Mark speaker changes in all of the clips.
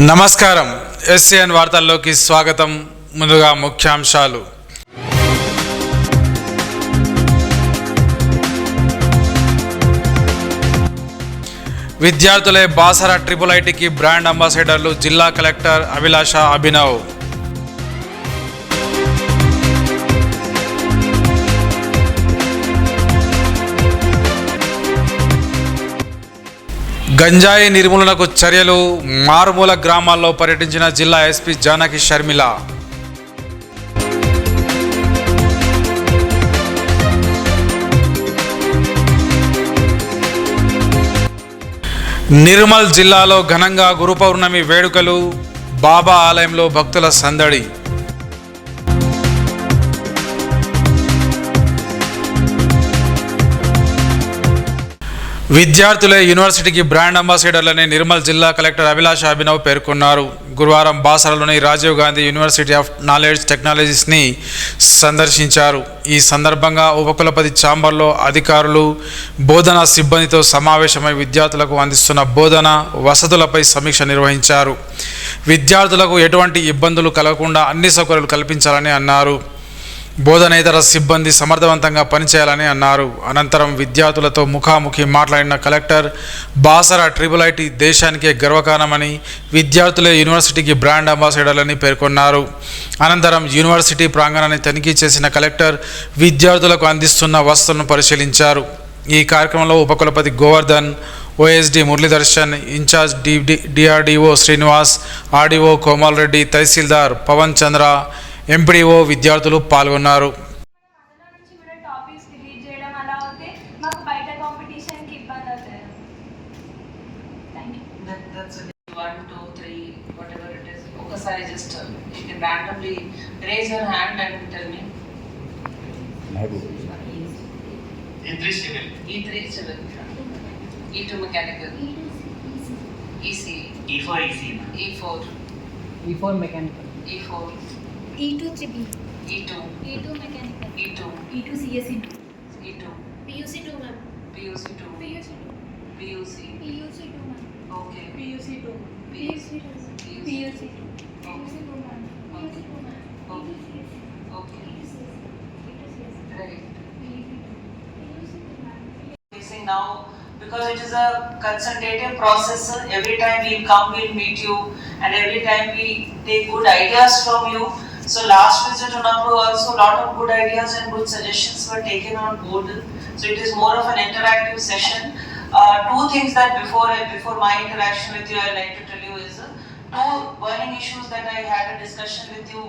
Speaker 1: నమస్కారం ఎస్సీఎన్ వార్తల్లోకి స్వాగతం. ముందుగా ముఖ్యాంశాలు. విద్యార్థులే బాసర IIITకి బ్రాండ్ అంబాసిడర్లు జిల్లా కలెక్టర్ అభిలాష అభినవ్. గంజాయి నిర్మూలనకు చర్యలు. మారుమూల గ్రామాల్లో పర్యటించిన జిల్లా ఎస్పీ జానకి షర్మిల. నిర్మల్ జిల్లాలో ఘనంగా గురు పౌర్ణమి వేడుకలు. బాబా ఆలయంలో భక్తుల సందడి. విద్యార్థులే యూనివర్సిటీకి బ్రాండ్ అంబాసిడర్లని నిర్మల్ జిల్లా కలెక్టర్ అభిలాష అభినవ్ పేర్కొన్నారు. గురువారం బాసరలోని Rajiv Gandhi university of knowledge టెక్నాలజీస్ని సందర్శించారు. ఈ సందర్భంగా ఉపకులపతి ఛాంబర్లో అధికారులు, బోధనా సిబ్బందితో సమావేశమై విద్యార్థులకు అందిస్తున్న బోధన వసతులపై సమీక్ష నిర్వహించారు. విద్యార్థులకు ఎటువంటి ఇబ్బందులు కలగకుండా అన్ని సౌకర్యాలు కల్పించాలని అన్నారు. బోధనేతర సిబ్బంది సమర్థవంతంగా పనిచేయాలని అన్నారు. అనంతరం విద్యార్థులతో ముఖాముఖి మాట్లాడిన కలెక్టర్ బాసర IIIT దేశానికే గర్వకారణమని, విద్యార్థులే యూనివర్సిటీకి బ్రాండ్ అంబాసిడర్లని పేర్కొన్నారు. అనంతరం యూనివర్సిటీ ప్రాంగణాన్ని తనిఖీ చేసిన కలెక్టర్ విద్యార్థులకు అందిస్తున్న వసతులను పరిశీలించారు. ఈ కార్యక్రమంలో ఉపకులపతి Govardhan, OSD Muralidarshan, incharge DRDO Srinivas, RDO Komal Reddy, tahsildar Pavan Chandra, MPDO విద్యార్థులు పాల్గొన్నారు.
Speaker 2: E2 mechanical, EC, E4 mechanical, E4,
Speaker 3: E2 triple,
Speaker 2: E2
Speaker 3: mechanical,
Speaker 2: E2
Speaker 3: CSE,
Speaker 2: E2
Speaker 3: PUC 2 ma'am,
Speaker 2: PUC2
Speaker 3: PUC
Speaker 2: 2
Speaker 3: ma'am,
Speaker 2: okay
Speaker 3: PUC 2 ma'am,
Speaker 2: okay right. Facing now, because it is a consultative process, every time we'll come, we'll meet you, and every time we take good ideas from you. So last visit Unapur also lot of good ideas and good suggestions were taken on board. So it is more of an interactive session. Two things that before my interaction with you I like to tell you is two burning issues that I had a discussion with you,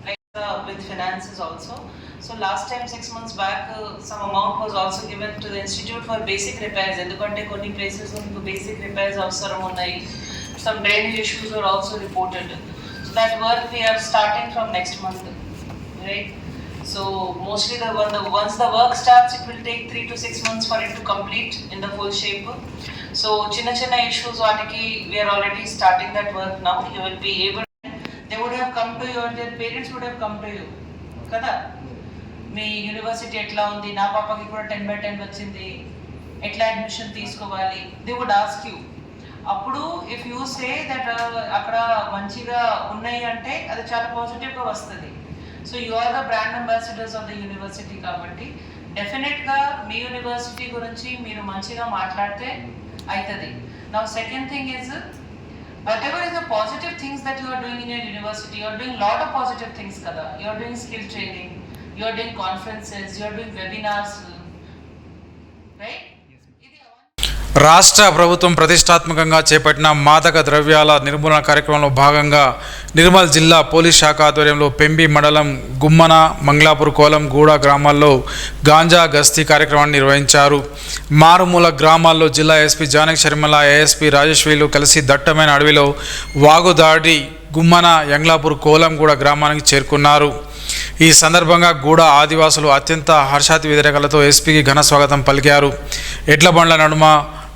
Speaker 2: like with finances also. So last time 6 months back some amount was also given to the institute for basic repairs. Endukante konni places unku basic repairs avsaram unnai. Some drainage issues were also reported. So that work we are starting from next month, right? So mostly once the work starts, it will take 3 to 6 months for it to complete in the full shape. So chinna issues vaatiki we are already starting that work now. You will be able, they would have come to you, or their parents would have come to you kada, me university ఎట్లా ఉంది, నా పాపకి కూడా 10/10 వచ్చింది, ఎట్లా admission తీసుకోవాలి, they would ask you. అప్పుడు if you say that అక్కడ మంచిగా ఉన్నాయి అంటే అది చాలా పాజిటివ్గా వస్తుంది. So you are the brand ambassadors of the university కాబట్టి డెఫినెట్గా మీ యూనివర్సిటీ గురించి మీరు మంచిగా మాట్లాడితే అవుతుంది. Now second thing is, whatever is the positive things that you are doing in your university, you are doing lot of positive things kada. You are doing skill training, you are doing conferences, you are doing webinars, right?
Speaker 1: రాష్ట్ర ప్రభుత్వం ప్రతిష్టాత్మకంగా చేపట్టిన మాదక ద్రవ్యాల నిర్మూలన కార్యక్రమంలో భాగంగా నిర్మల్ జిల్లా పోలీస్ శాఖ ఆధ్వర్యంలో పెంబి మండలం గుమ్మన, మంగళాపూర్, కోలంగూడ గ్రామాల్లో గాంజా గస్తీ కార్యక్రమాన్ని నిర్వహించారు. మారుమూల గ్రామాల్లో జిల్లా ఎస్పీ జానకి షర్మిల, ASP రాజేశ్వరిలు కలిసి దట్టమైన అడవిలో వాగుదాడి గుమ్మన, యంగ్లాపూర్, కోలంగూడ గ్రామానికి చేరుకున్నారు. ఈ సందర్భంగా గూడ ఆదివాసులు అత్యంత హర్షాతి వ్యతిరేకలతో ఎస్పీకి ఘన స్వాగతం పలికారు. ఎడ్ల బండ్ల నడుమ,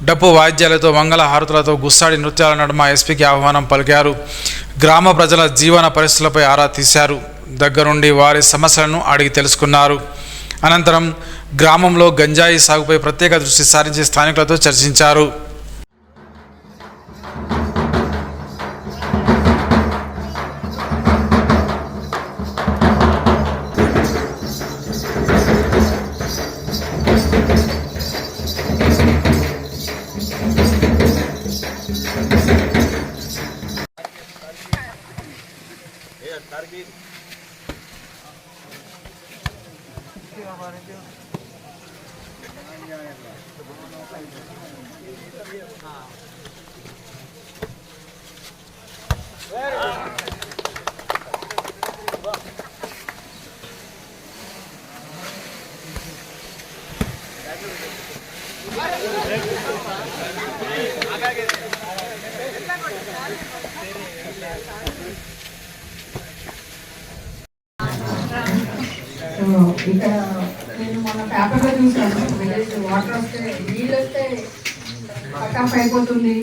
Speaker 1: డప్పు వాయిద్యాలతో, మంగళ హారతులతో, గుస్సాడి నృత్యాల నడుమ ఎస్పీకి ఆహ్వానం పలికారు. గ్రామ ప్రజల జీవన పరిస్థితులపై ఆరా తీశారు. దగ్గరుండి వారి సమస్యలను అడిగి తెలుసుకున్నారు. అనంతరం గ్రామంలో గంజాయి సాగుపై ప్రత్యేక దృష్టి సారించి స్థానికులతో చర్చించారు.
Speaker 4: ఇక్కడ నేను మన పేపర్లో చూసాను, విలేజ్ వాటర్ వస్తే నీళ్ళు వస్తే కట్ అయిపోతుంది,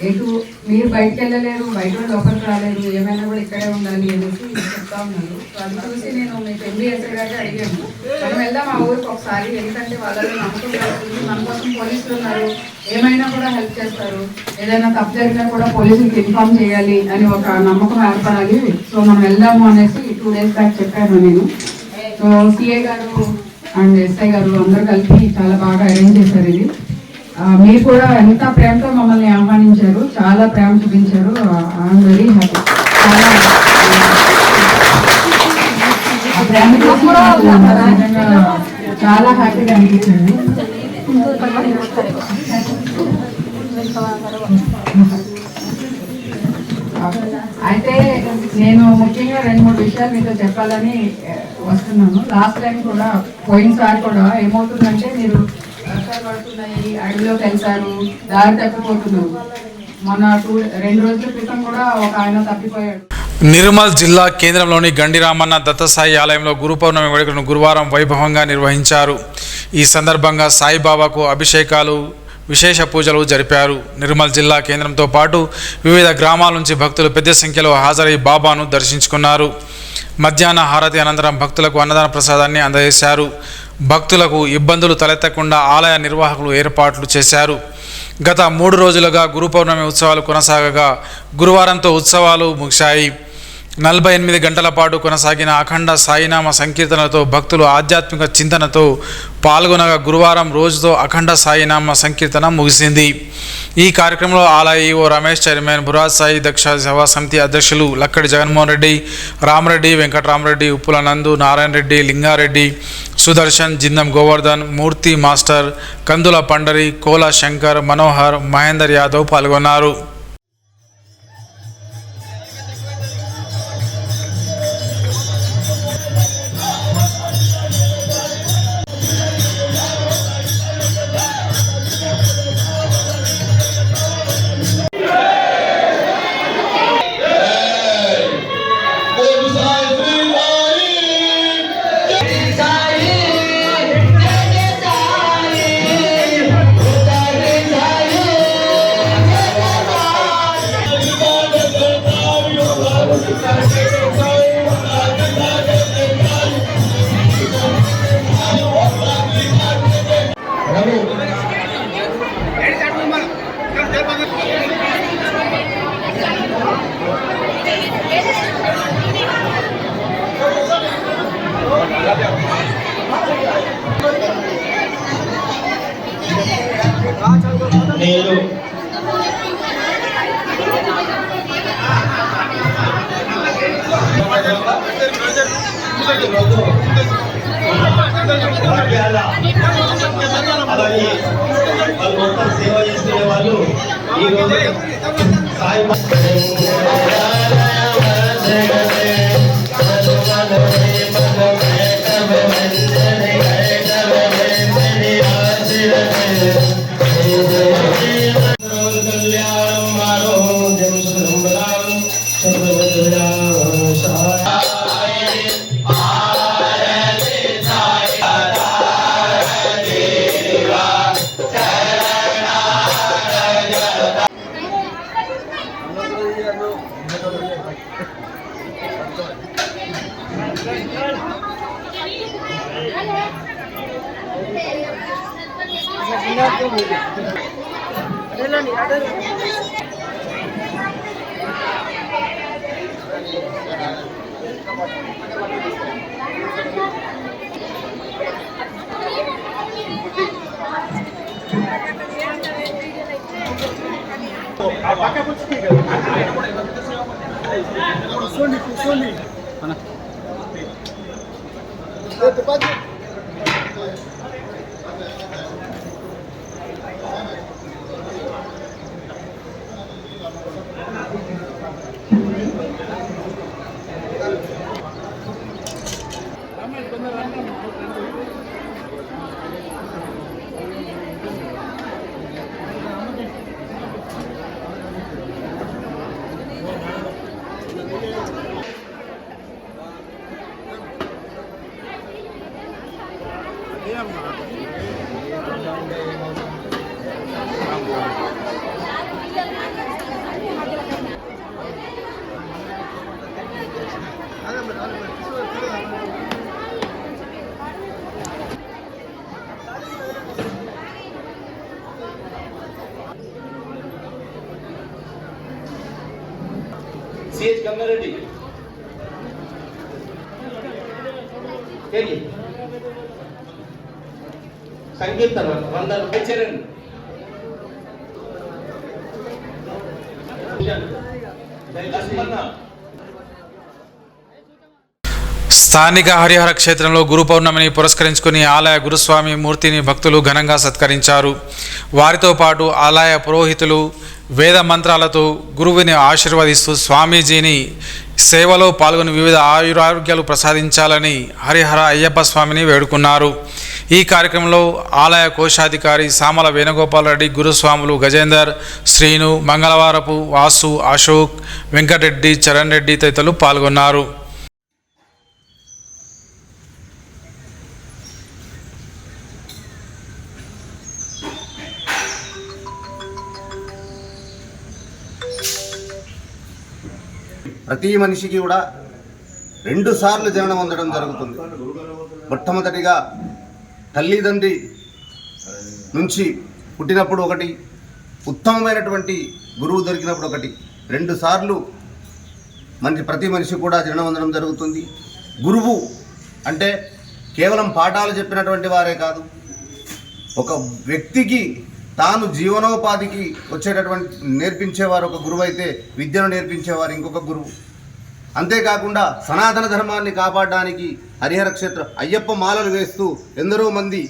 Speaker 4: ఎటు మీరు బయటకు వెళ్ళలేరు, బయట కూడా లోపలికి రాలేరు, ఏమైనా కూడా ఇక్కడే ఉండాలి అనేసి చెప్తా ఉన్నారు. సో అది చూసి నేను మీకు ఎంబీఎస్ఐ గారికి అడిగాను, మనం వెళ్దాం ఆ ఊరికి ఒకసారి, ఎందుకంటే వాళ్ళలో నమ్మకం కలుగుతుంది, మన కోసం పోలీసులు ఉన్నారు, ఏమైనా కూడా హెల్ప్ చేస్తారు, ఏదైనా తప్పు జరిగినా కూడా పోలీసులకు ఇన్ఫార్మ్ చేయాలి అని ఒక నమ్మకం ఏర్పడాలి. సో మనం వెళ్దాము అనేసి 2 days బ్యాక్ చెప్పాను నేను. సో సిఏ గారు అండ్ ఎస్ఐ గారు అందరూ కలిపి చాలా బాగా అరేంజ్ చేశారు ఇది. మీరు కూడా ఎంత ప్రేమతో మమ్మల్ని ఆహ్వానించారు, చాలా ప్రేమ చూపించారు. I'm very happy. చాలా హ్యాపీగా అనిపించింది. అయితే నేను ముఖ్యంగా 2-3 విషయాలు మీతో చెప్పాలని వస్తున్నాను. లాస్ట్ టైం కూడా, పోయినసారి కూడా ఏమవుతుందంటే, మీరు వర్షాలు పడుతున్నాయి, అడవిలోకి వెళ్తారు, దారి తప్పిపోతున్నారు. మొన్న 2 రోజుల క్రితం కూడా ఒక ఆయన తప్పిపోయాడు.
Speaker 1: నిర్మల్ జిల్లా కేంద్రంలోని గండి రామన్న దత్తసాయి ఆలయంలో గురు పౌర్ణమి వేడుకలను గురువారం వైభవంగా నిర్వహించారు. ఈ సందర్భంగా సాయిబాబాకు అభిషేకాలు, విశేష పూజలు జరిపారు. నిర్మల్ జిల్లా కేంద్రంతో పాటు వివిధ గ్రామాల నుంచి భక్తులు పెద్ద సంఖ్యలో హాజరై బాబాను దర్శించుకున్నారు. మధ్యాహ్న హారతి అనంతరం భక్తులకు అన్నదాన ప్రసాదాన్ని అందజేశారు. భక్తులకు ఇబ్బందులు తలెత్తకుండా ఆలయ నిర్వాహకులు ఏర్పాట్లు చేశారు. గత 3 రోజులుగా గురు పౌర్ణమి ఉత్సవాలు కొనసాగగా గురువారంతో ఉత్సవాలు ముగిశాయి. 48 గంటల పాటు కొనసాగిన అఖండ సాయినామ సంకీర్తనలతో భక్తులు ఆధ్యాత్మిక చింతనతో పాల్గొనగా గురువారం రోజుతో అఖండ సాయినామ సంకీర్తన ముగిసింది. ఈ కార్యక్రమంలో ఆలయ ఈవో రమేష్, చైర్మన్ బురాజ్ సాయి దక్ష సేవా సమితి అధ్యక్షులు లక్కడి జగన్మోహన్ రెడ్డి, రామరెడ్డి, వెంకటరామరెడ్డి, ఉప్పుల నందు, నారాయణ రెడ్డి, లింగారెడ్డి, సుదర్శన్, జిందం గోవర్ధన్, మూర్తి మాస్టర్, కందుల పండరి, కోలా శంకర్, మనోహర్, మహేందర్ యాదవ్ పాల్గొన్నారు.
Speaker 5: నేను అలాగే వాళ్ళు మొత్తం సేవ చేసుకునే వాళ్ళు ఈరోజు సాయి సిహెచ్ గంగారెడ్డి సంకీర్తన 100 రూపాయలు చేరండి.
Speaker 1: స్థానిక హరిహర క్షేత్రంలో గురు పౌర్ణమిని పురస్కరించుకుని ఆలయ గురుస్వామి మూర్తిని భక్తులు ఘనంగా సత్కరించారు. వారితో పాటు ఆలయ పురోహితులు వేద మంత్రాలతో గురువుని ఆశీర్వదిస్తూ స్వామీజీని సేవలో పాల్గొని వివిధ ఆయురారోగ్యాలు ప్రసాదించాలని హరిహర అయ్యప్ప స్వామిని వేడుకున్నారు. ఈ కార్యక్రమంలో ఆలయ కోశాధికారి సామల వేణుగోపాల్ రెడ్డి, గురుస్వాములు గజేందర్, శ్రీను, మంగళవారపు, వాసు, అశోక్, వెంకటరెడ్డి, చరణ్ రెడ్డి తదితరులు పాల్గొన్నారు.
Speaker 6: ప్రతి మనిషికి కూడా 2 సార్లు జననం పొందడం జరుగుతుంది. మొట్టమొదటిగా తల్లిదండ్రి నుంచి పుట్టినప్పుడు ఒకటి, ఉత్తమమైనటువంటి గురువు దొరికినప్పుడు ఒకటి, 2 సార్లు ప్రతి మనిషి కూడా జననం పొందడం జరుగుతుంది. గురువు అంటే కేవలం పాఠాలు చెప్పినటువంటి వారే కాదు, ఒక వ్యక్తికి తాను జీవనోపాధికి వచ్చేటటువంటి నేర్పించేవారు ఒక గురువు అయితే, విద్యను నేర్పించేవారు ఇంకొక గురువు. అంతేకాకుండా సనాతన ధర్మాన్ని కాపాడడానికి హరిహర క్షేత్రం అయ్యప్ప మాలలు వేస్తూ ఎందరో మంది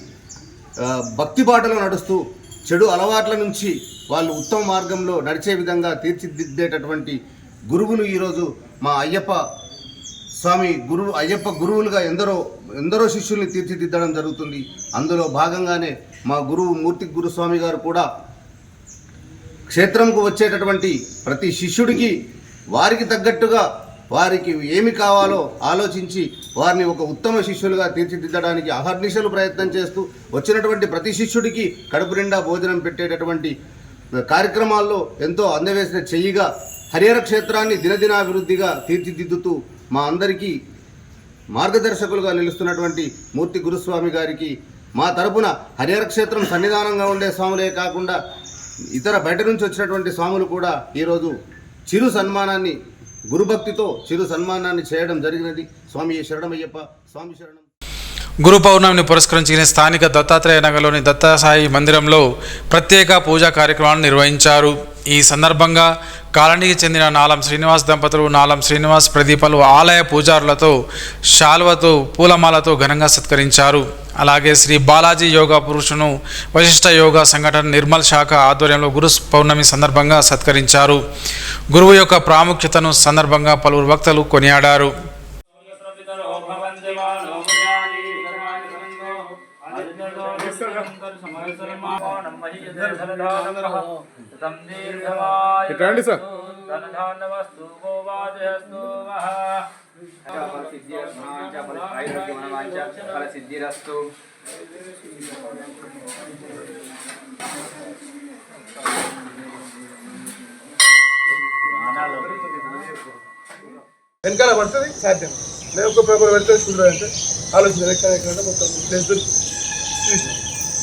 Speaker 6: భక్తి బాటలో నడుస్తూ చెడు అలవాట్ల నుంచి వాళ్ళు ఉత్తమ మార్గంలో నడిచే విధంగా తీర్చిదిద్దేటటువంటి గురువులు ఈరోజు మా అయ్యప్ప గురువులుగా ఎందరో శిష్యుల్ని తీర్చిదిద్దడం జరుగుతుంది. అందులో భాగంగానే మా గురువు మూర్తి గురుస్వామి గారు కూడా క్షేత్రంకు వచ్చేటటువంటి ప్రతి శిష్యుడికి వారికి తగ్గట్టుగా వారికి ఏమి కావాలో ఆలోచించి వారిని ఒక ఉత్తమ శిష్యులుగా తీర్చిదిద్దడానికి అహర్నిశలు ప్రయత్నం చేస్తూ వచ్చినటువంటి ప్రతి శిష్యుడికి కడుపు నిండా భోజనం పెట్టేటటువంటి కార్యక్రమాల్లో ఎంతో అందవేసిన చెయ్యిగా హరిహర క్షేత్రాన్ని దినదినాభివృద్ధిగా తీర్చిదిద్దుతూ మా అందరికీ మార్గదర్శకులుగా నిలుస్తున్నటువంటి మూర్తి గురుస్వామి గారికి మా తరపున హరిహర క్షేత్రం సన్నిధానంగా ఉండే స్వాములే కాకుండా ఇతర బయట నుంచి వచ్చినటువంటి స్వాములు కూడా ఈరోజు చిరు సన్మానాన్ని గురుభక్తితో చిరు సన్మానాన్ని చేయడం జరిగినది. స్వామి శరణమయ్యప్ప, స్వామి శరణం.
Speaker 1: గురు పౌర్ణమిని పురస్కరించుకుని స్థానిక దత్తాత్రేయ నగర్లోని దత్తాసాయి మందిరంలో ప్రత్యేక పూజా కార్యక్రమాలను నిర్వహించారు. ఈ సందర్భంగా కాలనీకి చెందిన నాలం శ్రీనివాస్ దంపతులు, నాలం శ్రీనివాస్ ప్రదీపలు ఆలయ పూజారులతో శాల్వతో పూలమాలతో ఘనంగా సత్కరించారు. అలాగే శ్రీ బాలాజీ యోగా పురుషును వశిష్ఠ యోగా సంఘటన నిర్మల్ శాఖ ఆధ్వర్యంలో గురు పౌర్ణమి సందర్భంగా సత్కరించారు. గురువు యొక్క ప్రాముఖ్యతను సందర్భంగా పలువురు వక్తలు కొనియాడారు.
Speaker 7: రండి సార్. సిద్ధిరస్తు.
Speaker 8: వెనకాల పడుతుంది సాధ్యం లేదు. ఒక పేపర్ పెడితే చూడరు అంటే ఆలోచన ఎక్కడ మొత్తం ప్లేస్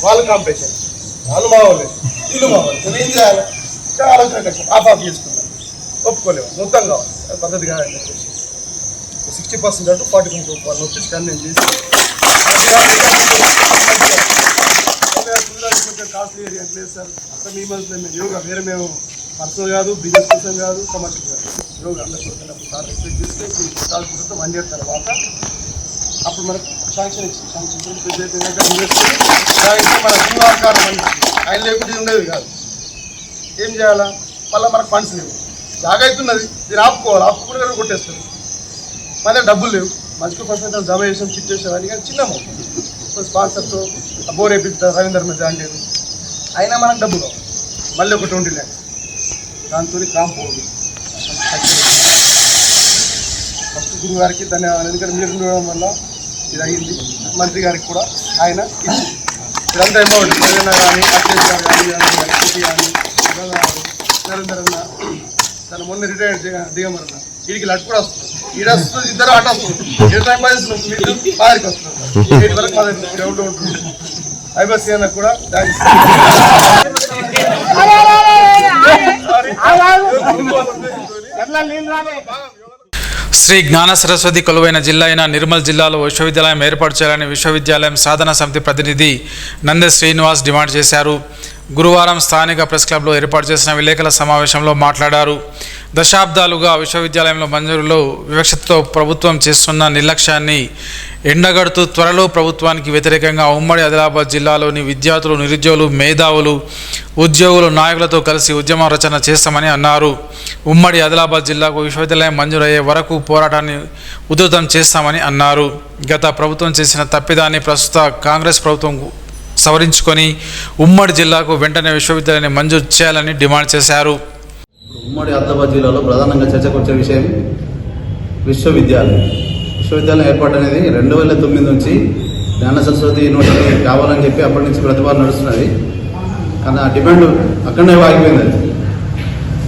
Speaker 8: వాళ్ళు కాంపిటీషన్, వాళ్ళు మా వాళ్ళే, ఇల్లు మా వాళ్ళు. నేను ఏం చేయాలి? ఆలోచన కష్టం. ఆఫ్ చేసుకున్నాను, ఒప్పుకోలేము, మొత్తం కావాలి, పద్ధతి కాదని చెప్పేసి 60% అంటూ 40% వాళ్ళు వచ్చి నేను చేసి కొంచెం కాస్ట్లీ ఏరియా లేదు సార్. అసలు మీ మధ్య యోగా వేరే మేము పర్సనల్ కాదు, బిజినెస్ కోసం కాదు, కమర్షియల్ కాదు. యోగా అందరూ సార్ ఎక్స్పెక్ట్ చేస్తే ఇప్పుడు 1 ఇయర్ తర్వాత అప్పుడు మనకు శాంక్షన్ ఇచ్చింది. మన జీవాకారం అని ఆయన లేకుండా ఉండేది కాదు. ఏం చేయాలా? మళ్ళీ మనకు ఫండ్స్ లేవు, జాగా అవుతున్నది, దీన్ని ఆపుకోవాలి. ఆపుకుంటే కొట్టేస్తుంది. మన డబ్బులు లేవు. మంచిగా ఫస్ట్ జమ చేసాం, చిట్ చేసామని కానీ చిన్న అమౌంట్ స్పాన్సర్తో బోర్ వేపిస్తారు, రవీందర్ మీద జాయిన్ చేయరు. అయినా మనకు డబ్బులు మళ్ళీ ఒక 20 lakhs దాంతో కాంపౌండ్. ఫస్ట్ గురువు గారికి ధన్యవాదాలు, ఎందుకంటే మీరు ఉండడం వల్ల ఇది అయ్యింది. మంత్రి గారికి కూడా ఆయన ఇచ్చి ఇదంతా అమౌంట్ ఏదైనా కానీ అఖిలేష్ గారు కానీ కానీ నరేందర్ అన్న తన మొన్న రిటైర్డ్ దిగమరన్న వీడికి లట్ కూడా వస్తుంది. ఈడ వస్తుంది, ఇద్దరు ఆట వస్తుంది. ఏ టైం పాస్ మీరు పాదికి వస్తున్నారు. వీటి వరకు మా దగ్గర గ్రౌండ్ ఉంటుంది. ఐబస్ అన్న కూడా థ్యాంక్స్.
Speaker 1: శ్రీ జ్ఞాన సరస్వతి కొలువైన జిల్లా అయిన నిర్మల్ జిల్లాలో విశ్వవిద్యాలయం ఏర్పాటు చేయాలని విశ్వవిద్యాలయం సాధన సమితి ప్రతినిధి నందె శ్రీనివాస్ డిమాండ్ చేశారు. గురువారం స్థానిక ప్రెస్ క్లబ్లో ఏర్పాటు చేసిన విలేకరుల సమావేశంలో మాట్లాడారు. దశాబ్దాలుగా విశ్వవిద్యాలయంలో మంజూరులో వివక్షతతో ప్రభుత్వం చేస్తున్న నిర్లక్ష్యాన్ని ఎండగడుతూ త్వరలో ప్రభుత్వానికి వ్యతిరేకంగా ఉమ్మడి ఆదిలాబాద్ జిల్లాలోని విద్యార్థులు, నిరుద్యోగులు, మేధావులు, ఉద్యోగులు, నాయకులతో కలిసి ఉద్యమ రచన చేస్తామని అన్నారు. ఉమ్మడి ఆదిలాబాద్ జిల్లాకు విశ్వవిద్యాలయం మంజూరయ్యే వరకు పోరాటాన్ని ఉధృతం చేస్తామని అన్నారు. గత ప్రభుత్వం చేసిన తప్పిదాన్ని ప్రస్తుత కాంగ్రెస్ ప్రభుత్వం సవరించుకొని ఉమ్మడి జిల్లాకు వెంటనే విశ్వవిద్యాలయాన్ని మంజూరు చేయాలని డిమాండ్ చేశారు.
Speaker 6: ఉమ్మడి ఆదిలాబాద్ జిల్లాలో ప్రధానంగా చర్చకు వచ్చే విషయం విశ్వవిద్యాలయం ఏర్పాటు అనేది 2009 నుంచి జ్ఞాన సరస్వతి యూనివర్సిటీ కావాలని చెప్పి అప్పటి నుంచి ప్రతిపాదన నడుస్తున్నది. కానీ ఆ డిమాండ్ అక్కడనే ఆగిపోయింది.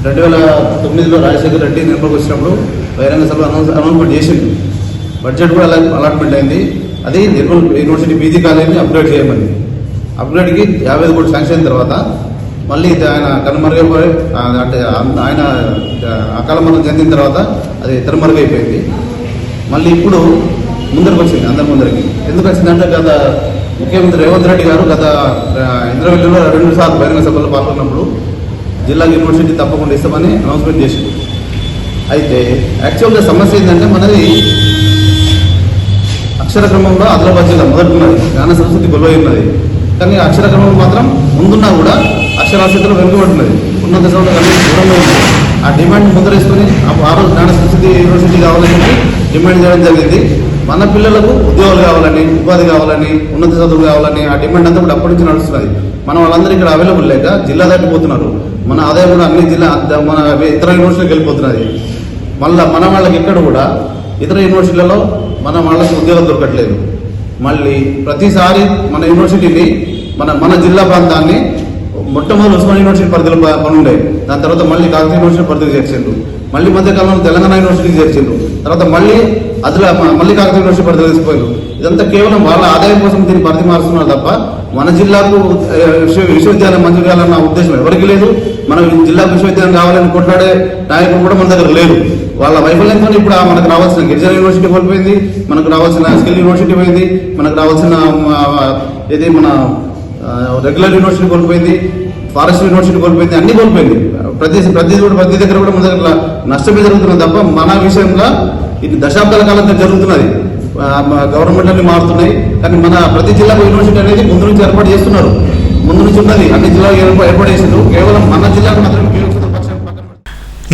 Speaker 6: 2009లో రాజశేఖర్ రెడ్డి నిర్మల్కి వచ్చినప్పుడు బహిరంగ సభలో అనౌన్స్మెంట్ చేసింది. బడ్జెట్ కూడా అలాట్మెంట్ అయింది. అది నిర్మల్ యూనివర్సిటీ పీజీ కాలేజీని అప్గ్రేడ్ చేయమని. అప్గ్రేడ్కి 55 కోట్లు శాంక్షన్ అయిన తర్వాత మళ్ళీ ఆయన కనుమరుగైపోయి అంటే ఆయన అకాల మరణం చెందిన తర్వాత అది తెరమరుగైపోయింది. మళ్ళీ ఇప్పుడు ముందరికి వచ్చింది, అందరి ముందరికి. ఎందుకు వచ్చిందంటే గత ముఖ్యమంత్రి రేవంత్ రెడ్డి గారు గత ఇంద్రవెల్లిలో 2 సార్లు బహిరంగ సభలో పాల్గొన్నప్పుడు జిల్లా యూనివర్సిటీ తప్పకుండా ఇస్తామని అనౌన్స్మెంట్ చేసింది. అయితే యాక్చువల్గా సమస్య ఏంటంటే మనది అక్షర క్రమంలో ఆదిలాబాద్ జిల్లా మొదలున్నది, జ్ఞాన సరస్వతి కొలువై ఉన్నది. కానీ అక్షర క్రమం మాత్రం ముందున్నా కూడా అక్షరాస్యతలో వెనుకబడుతున్నది. ఉన్నత చదువులు దూరంలో ఉంది. ఆ డిమాండ్ ముద్రేసుకొని ఆ రోజు జ్ఞాన సరస్వతి యూనివర్సిటీ కావాలని డిమాండ్ చేయడం జరిగింది. మన పిల్లలకు ఉద్యోగాలు కావాలని, ఉపాధి కావాలని, ఉన్నత చదువులు కావాలని ఆ డిమాండ్ అంతా కూడా అప్పటి నుంచి నడుస్తున్నది. మన వాళ్ళందరూ ఇక్కడ అవైలబుల్ లేక జిల్లా దాటిపోతున్నారు. మన ఆదాయం కూడా అన్ని జిల్లా మన ఇతర యూనివర్సిటీలకు వెళ్ళిపోతున్నది. మళ్ళీ మన వాళ్ళకి ఇక్కడ కూడా ఇతర యూనివర్సిటీలలో మన వాళ్ళకి ఉద్యోగాలు దొరకట్లేదు. మళ్ళీ ప్రతిసారి మన యూనివర్సిటీని మన జిల్లా ప్రాంతాన్ని మొట్టమొదటి ఉస్మాన్ యూనివర్సిటీ పరిధిలో పనుండే, దాని తర్వాత మళ్ళీ కాకతీయ యూనివర్సిటీ పరిధికి చేర్చిండ్రు. మళ్ళీ మధ్యకాలంలో తెలంగాణ యూనివర్సిటీకి చేర్చిండ్రు. తర్వాత మళ్ళీ మళ్ళీ కాకతీయ యూనివర్సిటీ పరిధిలో తీసుకుపోయారు. ఇదంతా కేవలం వాళ్ళ ఆదాయం కోసం దీన్ని పరిధి మారుస్తున్నారు తప్ప మన జిల్లాకు విశ్వవిద్యాలయం మంజూరు చేయాలన్న ఉద్దేశం ఎవరికి లేదు. మన జిల్లాకు విశ్వవిద్యాలయం కావాలని కొట్లాడే నాయకులు కూడా మన దగ్గర లేరు. వాళ్ళ వైఫల్యంతో ఇప్పుడు మనకు రావాల్సిన గిరిజన యూనివర్సిటీ కోల్పోయింది, మనకు రావాల్సిన స్కిల్ యూనివర్సిటీ పోయింది, మనకు రావాల్సిన ఇది మన రెగ్యులర్ యూనివర్సిటీ కోల్పోయింది, ఫారెస్ట్ యూనివర్సిటీ కోల్పోయింది, అన్ని కోల్పోయింది. ప్రతి దగ్గర కూడా మన దగ్గర నష్టమే జరుగుతున్నది తప్ప మన విషయంలో ఇది దశాబ్దాల కాలంలో జరుగుతున్నది. గవర్నమెంట్ అన్ని మారుతున్నాయి, కానీ మన ప్రతి జిల్లాకు యూనివర్సిటీ అనేది ముందు నుంచి ఏర్పాటు చేస్తున్నారు. ముందు నుంచి ఉన్నది అన్ని జిల్లాలకు ఏర్పాటు చేసిండ్రు. కేవలం మన జిల్లాకు మాత్రం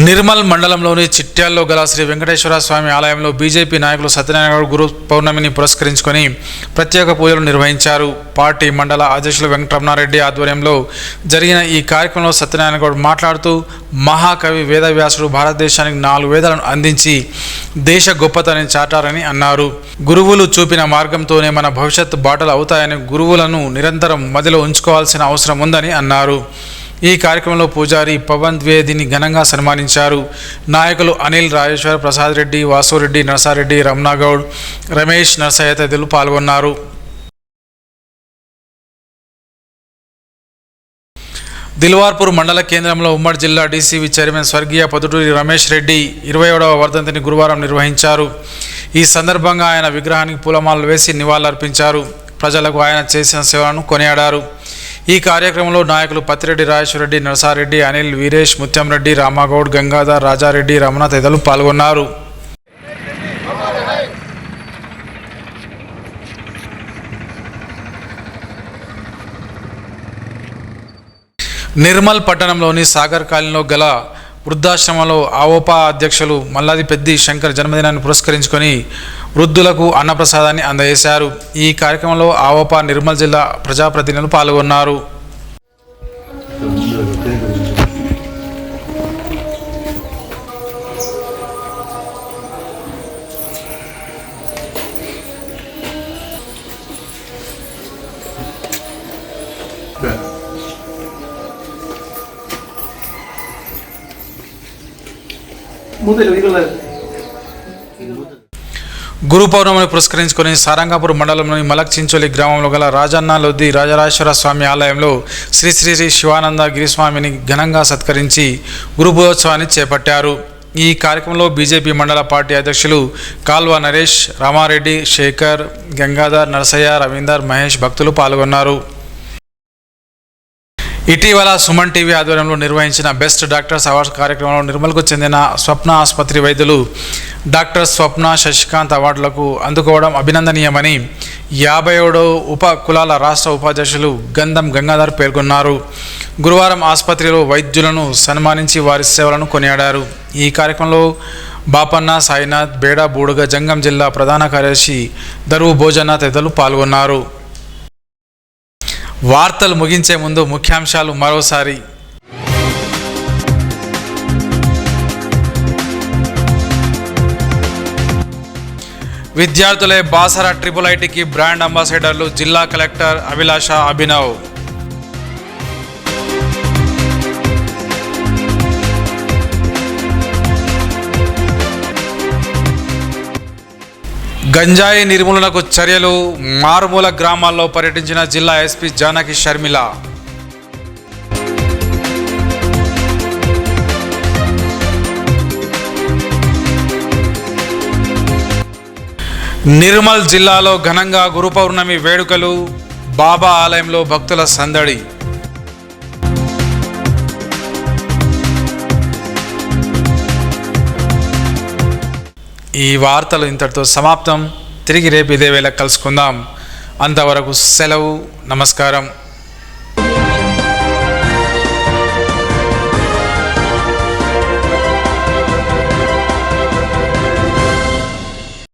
Speaker 1: నిర్మల్ మండలంలోని చిట్యాల్లో గల శ్రీ వెంకటేశ్వర స్వామి ఆలయంలో బీజేపీ నాయకులు సత్యనారాయణ గౌడ్ గురు పౌర్ణమిని పురస్కరించుకొని ప్రత్యేక పూజలు నిర్వహించారు. పార్టీ మండల అధ్యక్షులు వెంకటరమణారెడ్డి ఆధ్వర్యంలో జరిగిన ఈ కార్యక్రమంలో సత్యనారాయణ గౌడ్ మాట్లాడుతూ మహాకవి వేదవ్యాసుడు భారతదేశానికి 4 వేదాలను అందించి దేశ గొప్పతనాన్ని చాటారని అన్నారు. గురువులు చూపిన మార్గంతోనే మన భవిష్యత్తు బాటలు అవుతాయని గురువులను నిరంతరం మదిలో ఉంచుకోవాల్సిన అవసరం ఉందని అన్నారు. ఈ కార్యక్రమంలో పూజారి పవన్ ద్వేదిని ఘనంగా సన్మానించారు. నాయకులు అనిల్, రాజేశ్వర్, ప్రసాద్ రెడ్డి, వాసురెడ్డి, నరసారెడ్డి, రమణాగౌడ్, రమేష్, నరసయ్య తదితరులు పాల్గొన్నారు. దిల్వార్పూర్ మండల కేంద్రంలో ఉమ్మడి జిల్లా డీసీవీ చైర్మన్ స్వర్గీయ పొద్దుటూరి రమేష్ రెడ్డి 21వ వర్ధంతిని గురువారం నిర్వహించారు. ఈ సందర్భంగా ఆయన విగ్రహానికి పూలమాలలు వేసి నివాళులర్పించారు. ప్రజలకు ఆయన చేసిన సేవలను కొనియాడారు. ఈ కార్యక్రమంలో నాయకులు పత్తిరెడ్డి రాజేశ్వరరెడ్డి, నరసారెడ్డి, అనిల్, వీరేష్, ముత్యంరెడ్డి, రామాగౌడ్, గంగాధర్, రాజారెడ్డి, రమణ తదితరులు పాల్గొన్నారు. నిర్మల్ పట్టణంలోని సాగర్ కాలనీలో గల వృద్ధాశ్రమంలో ఆవోపా అధ్యక్షులు మల్లాది పెద్ది శంకర్ జన్మదినాన్ని పురస్కరించుకొని వృద్ధులకు అన్నప్రసాదాన్ని అందజేశారు. ఈ కార్యక్రమంలో ఆవోపా నిర్మల్ జిల్లా ప్రజాప్రతినిధులు పాల్గొన్నారు. గురు పౌర్ణమిని పురస్కరించుకొని సారంగాపూర్ మండలంలోని మలక్ చించోలి గ్రామంలో గల రాజన్న లొద్ది రాజరాజేశ్వర స్వామి ఆలయంలో శ్రీ శ్రీ శ్రీ శివానంద గిరిస్వామిని ఘనంగా సత్కరించి గురు పూజోత్సవాన్ని చేపట్టారు. ఈ కార్యక్రమంలో బీజేపీ మండల పార్టీ అధ్యక్షులు కాల్వ నరేష్, రామారెడ్డి, శేఖర్, గంగాధర్, నరసయ్య, రవీందర్, మహేష్ భక్తులు పాల్గొన్నారు. ఇటీవల సుమన్ టీవీ ఆధ్వర్యంలో నిర్వహించిన బెస్ట్ డాక్టర్స్ అవార్డ్స్ కార్యక్రమంలో నిర్మల్కు చెందిన స్వప్న ఆసుపత్రి వైద్యులు డాక్టర్ స్వప్న శశికాంత్ అవార్డులకు అందుకోవడం అభినందనీయమని 57వ ఉప కులాల రాష్ట్ర ఉపాధ్యక్షులు గంధం గంగాధర్ పేర్కొన్నారు. గురువారం ఆసుపత్రిలో వైద్యులను సన్మానించి వారి సేవలను కొనియాడారు. ఈ కార్యక్రమంలో బాపన్న, సాయినాథ్, బేడా, బూడుగ, జంగం జిల్లా ప్రధాన కార్యదర్శి దరువు భోజన తదితరులు పాల్గొన్నారు. వార్తలు ముగించే ముందు ముఖ్యాంశాలు మరోసారి. విద్యార్థులే బాసర IIITకి బ్రాండ్ అంబాసిడర్లు జిల్లా కలెక్టర్ అభిలాష అభినవ్. గంజాయి నిర్మూలనకు చర్యలు, మారుమూల గ్రామాల్లో పర్యటించిన జిల్లా ఎస్పీ జానకి షర్మిల. నిర్మల్ జిల్లాలో ఘనంగా గురు పౌర్ణమి వేడుకలు, బాబా ఆలయంలో భక్తుల సందడి. ఈ వార్తలు ఇంతటితో సమాప్తం. తిరిగి రేపు ఇదే వేళ కలుసుకుందాం. అంతవరకు సెలవు. నమస్కారం.